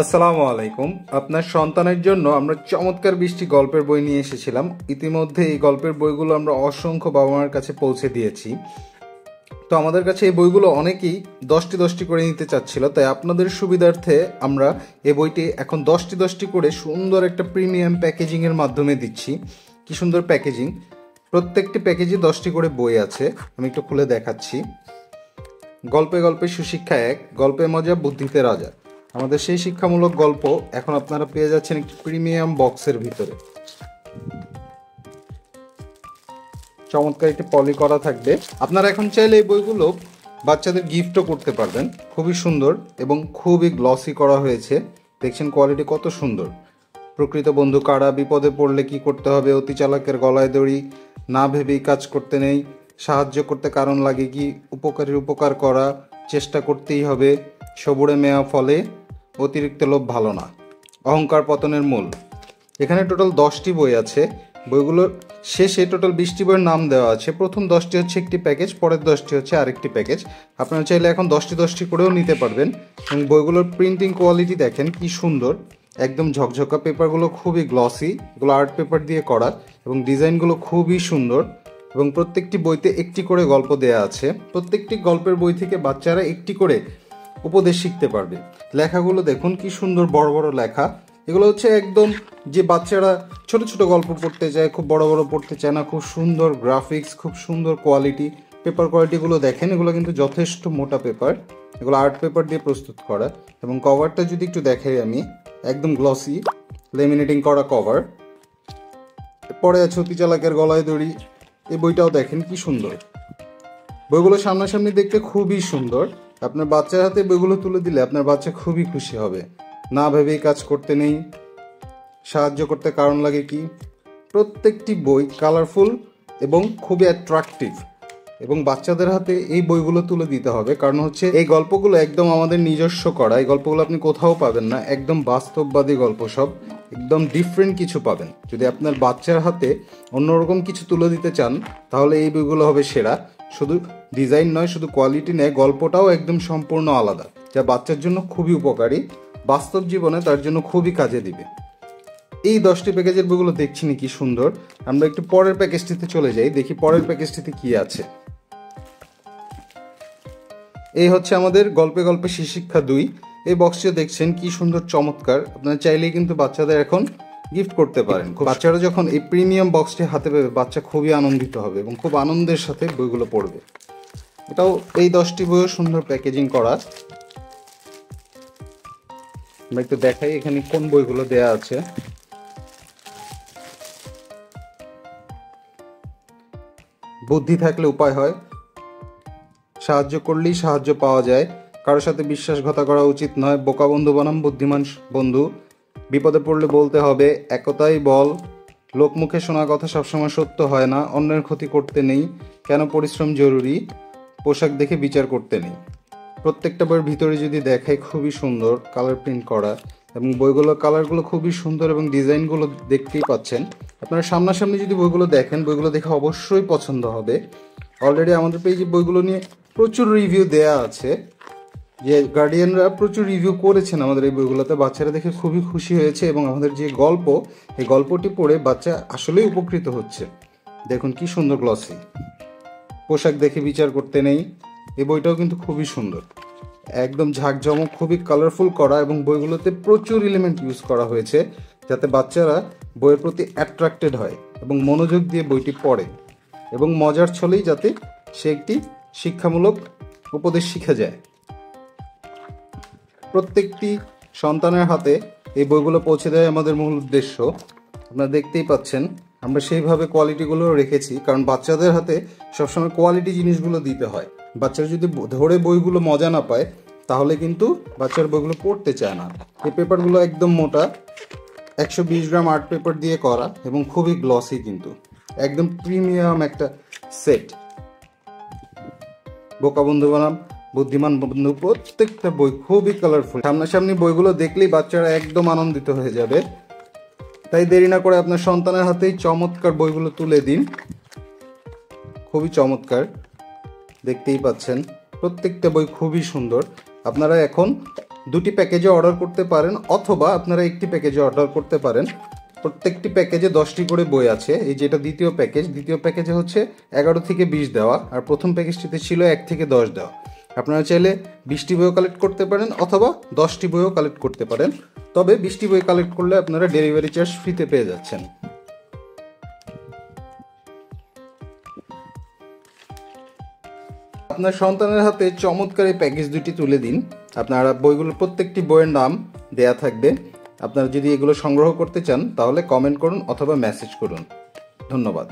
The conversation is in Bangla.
আসসালামু আলাইকুম। আপনার সন্তানের জন্য আমরা চমৎকার 20টি গল্পের বই নিয়ে এসেছিলাম। ইতিমধ্যে এই গল্পের বইগুলো আমরা অসংখ্য বাবা মার কাছে পৌঁছে দিয়েছি। তো আমাদের কাছে এই বইগুলো অনেকেই 10টি করে নিতে চাচ্ছিল, তাই আপনাদের সুবিধার্থে আমরা এই বইটি এখন 10টি করে সুন্দর একটা প্রিমিয়াম প্যাকেজিংয়ের মাধ্যমে দিচ্ছি। কি সুন্দর প্যাকেজিং! প্রত্যেকটি প্যাকেজে 10টি করে বই আছে। আমি একটু খুলে দেখাচ্ছি। গল্পে গল্পে সুশিক্ষা এক, গল্পে মজা বুদ্ধিতে রাজা। আমাদের সেই শিক্ষামূলক গল্প এখন আপনারা পেয়ে যাচ্ছেন একটি প্রিমিয়াম বক্সের ভিতরে। চমৎকার একটি পলি করা থাকবে। আপনারা এখন চাইলে এই বইগুলো বাচ্চাদের গিফটও করতে পারবেন। খুবই সুন্দর এবং খুবই গ্লসি করা হয়েছে। দেখছেন কোয়ালিটি কত সুন্দর। প্রকৃত বন্ধু কারা, বিপদে পড়লে কি করতে হবে, অতি চালাকের গলায় দড়ি, না ভেবেই কাজ করতে নেই, সাহায্য করতে কারণ লাগে কি, উপকারীর উপকার করা, চেষ্টা করতেই হবে, সবুরে মেয়া ফলে, অতিরিক্ত লোভ ভালো না, অহংকার পতনের মূল। এখানে টোটাল 10টি বই আছে। বইগুলোর শেষে টোটাল 20টি বইয়ের নাম দেওয়া আছে। প্রথম 10টি হচ্ছে একটি প্যাকেজ, পরের 10টি হচ্ছে আরেকটি প্যাকেজ। আপনারা চাইলে এখন 10টি করেও নিতে পারবেন। এবং বইগুলোর প্রিন্টিং কোয়ালিটি দেখেন কি সুন্দর, একদম ঝকঝকা। পেপারগুলো খুবই গ্লসি, এগুলো আর্ট পেপার দিয়ে করা এবং ডিজাইনগুলো খুবই সুন্দর। এবং প্রত্যেকটি বইতে একটি করে গল্প দেয়া আছে। প্রত্যেকটি গল্পের বই থেকে বাচ্চারা একটি করে উপদেশ শিখতে পারবে। লেখাগুলো দেখুন কি সুন্দর, বড় বড় লেখা। এগুলো হচ্ছে একদম যে বাচ্চারা ছোট ছোট গল্প পড়তে চায়, খুব বড় বড় পড়তে চায় না। খুব সুন্দর গ্রাফিক্স, খুব সুন্দর কোয়ালিটি। পেপার কোয়ালিটিগুলো দেখেন, এগুলো কিন্তু যথেষ্ট মোটা পেপার। এগুলো আর্ট পেপার দিয়ে প্রস্তুত করা। এবং কভারটা যদি একটু দেখাই আমি, একদম গ্লসি লেমিনেটিং করা কভার। পরে আছে অতি চালাকের গলায় দড়ি। এই বইটাও দেখেন কি সুন্দর। বইগুলো সামনাসামনি দেখতে খুবই সুন্দর। আপনার বাচ্চার হাতে বইগুলো তুলে দিলে আপনার বাচ্চা খুবই খুশি হবে। না ভেবেই কাজ করতে নেই, সাহায্য করতে কারণ লাগে কি। প্রত্যেকটি বই কালারফুল এবং খুবই অ্যাট্রাকটিভ। এবং বাচ্চাদের হাতে এই বইগুলো তুলে দিতে হবে, কারণ হচ্ছে এই গল্পগুলো একদম আমাদের নিজস্ব করা। এই গল্পগুলো আপনি কোথাও পাবেন না। একদম বাস্তববাদী গল্প সব, একদম ডিফারেন্ট কিছু পাবেন। যদি আপনার বাচ্চার হাতে অন্যরকম কিছু তুলে দিতে চান, তাহলে এই বইগুলো হবে সেরা। শুধু ডিজাইন নয়, শুধু কোয়ালিটি নেয়, গল্পটাও একদম সম্পূর্ণ আলাদা, যা বাচ্চার জন্য খুবই উপকারী, বাস্তব জীবনে তার জন্য খুবই কাজে দিবে। এই 10টি প্যাকেজের বইগুলো দেখছি কি সুন্দর। আমরা একটু পরের প্যাকেজটিতে চলে যাই, দেখি পরের প্যাকেজটিতে কি আছে। এই হচ্ছে আমাদের গল্পে গল্পে শিক্ষা 2। এই বক্সটিও দেখছেন কি সুন্দর, চমৎকার। আপনারা চাইলেই কিন্তু বাচ্চাদের এখন গিফট করতে পারেন। বাচ্চারা যখন এই প্রিমিয়াম বক্সটি হাতে পাবে, বাচ্চা খুবই আনন্দিত হবে এবং খুব আনন্দের সাথে বইগুলো পড়বে। এটাও এই 10টি বইও সুন্দর প্যাকেজিং করা। আমরা একটু দেখাই এখানে কোন বইগুলো দেয়া আছে। বুদ্ধি থাকলে উপায় হয়, সাহায্য করলেই সাহায্য পাওয়া যায়, কারোর সাথে বিশ্বাসঘাতকতা করা উচিত নয়, বোকা বন্ধু বনাম বুদ্ধিমান বন্ধু, বিপদে পড়লে বলতে হবে, একতাই বল, লোকমুখে শোনা কথা সবসময় সত্য হয় না, অন্যের ক্ষতি করতে নেই, কেন পরিশ্রম জরুরি, পোশাক দেখে বিচার করতে নেই। প্রত্যেকটা বইয়ের ভিতরে যদি দেখাই, খুবই সুন্দর কালার প্রিন্ট করা এবং বইগুলোর কালারগুলো খুবই সুন্দর এবং ডিজাইনগুলো দেখতেই পাচ্ছেন। আপনারা সামনাসামনি যদি বইগুলো দেখেন, বইগুলো দেখে অবশ্যই পছন্দ হবে। অলরেডি আমাদের পেজে বইগুলো নিয়ে প্রচুর রিভিউ দেয়া আছে, যে গার্ডিয়ানরা প্রচুর রিভিউ করেছেন আমাদের এই বইগুলোতে। বাচ্চারা দেখে খুবই খুশি হয়েছে এবং আমাদের যে গল্প, এই গল্পটি পড়ে বাচ্চা আসলেই উপকৃত হচ্ছে। দেখুন কি সুন্দর গ্লসি। পোশাক দেখে বিচার করতে নেই, এই বইটাও কিন্তু খুবই সুন্দর, একদম ঝাঁকঝমক, খুবই কালারফুল করা এবং বইগুলোতে প্রচুর এলিমেন্ট ইউজ করা হয়েছে, যাতে বাচ্চারা বইয়ের প্রতি অ্যাট্রাক্টেড হয় এবং মনোযোগ দিয়ে বইটি পড়ে এবং মজার ছলেই যাতে সে একটি শিক্ষামূলক উপদেশ শিখে যায়। প্রত্যেকটি সন্তানের হাতে এই বইগুলো পৌঁছে দেয় আমাদের মূল উদ্দেশ্য। আপনারা দেখতেই পাচ্ছেন আমরা সেইভাবে কোয়ালিটিগুলো রেখেছি, কারণ বাচ্চাদের হাতে সবসময় কোয়ালিটি জিনিসগুলো দিতে হয়। বাচ্চারা যদি ধরে বইগুলো মজা না পায়, তাহলে কিন্তু বাচ্চার বইগুলো পড়তে চায় না। এই পেপারগুলো একদম মোটা, 120 গ্রাম আর্ট পেপার দিয়ে করা এবং খুবই গ্লসি, কিন্তু একদম প্রিমিয়াম একটা সেট। বোকা বন্ধু বনাম বুদ্ধিমান বন্ধু, প্রত্যেকটা বই খুবই কালারফুল। সামনাসামনি বইগুলো দেখলেই বাচ্চারা একদম আনন্দিত হয়ে যাবে। তাই দেরি না করে আপনার সন্তানের হাতেই চমৎকার বইগুলো তুলে দিন। খুবই চমৎকার, দেখতেই পাচ্ছেন প্রত্যেকটা বই খুবই সুন্দর। আপনারা এখন দুটি প্যাকেজে অর্ডার করতে পারেন অথবা আপনারা একটি প্যাকেজে অর্ডার করতে পারেন। প্রত্যেকটি প্যাকেজে 10টি করে বই আছে। এই যেটা দ্বিতীয় প্যাকেজে হচ্ছে 11 থেকে 20 দেওয়া, আর প্রথম প্যাকেজটিতে ছিল 1 থেকে 10 দেওয়া। আপনারা চাইলে 20টি বইও কালেক্ট করতে পারেন অথবা 10টি বইও কালেক্ট করতে পারেন। তবে 20টি বই কালেক্ট করলে আপনারা ডেলিভারি চার্জ ফ্রিতে পেয়ে যাচ্ছেন। আপনার সন্তানের হাতে চমৎকার এই প্যাকেজ দুটি তুলে দিন। আপনারা বইগুলো প্রত্যেকটি বইয়ের নাম দেয়া থাকবে। আপনারা যদি এগুলো সংগ্রহ করতে চান তাহলে কমেন্ট করুন অথবা মেসেজ করুন। ধন্যবাদ।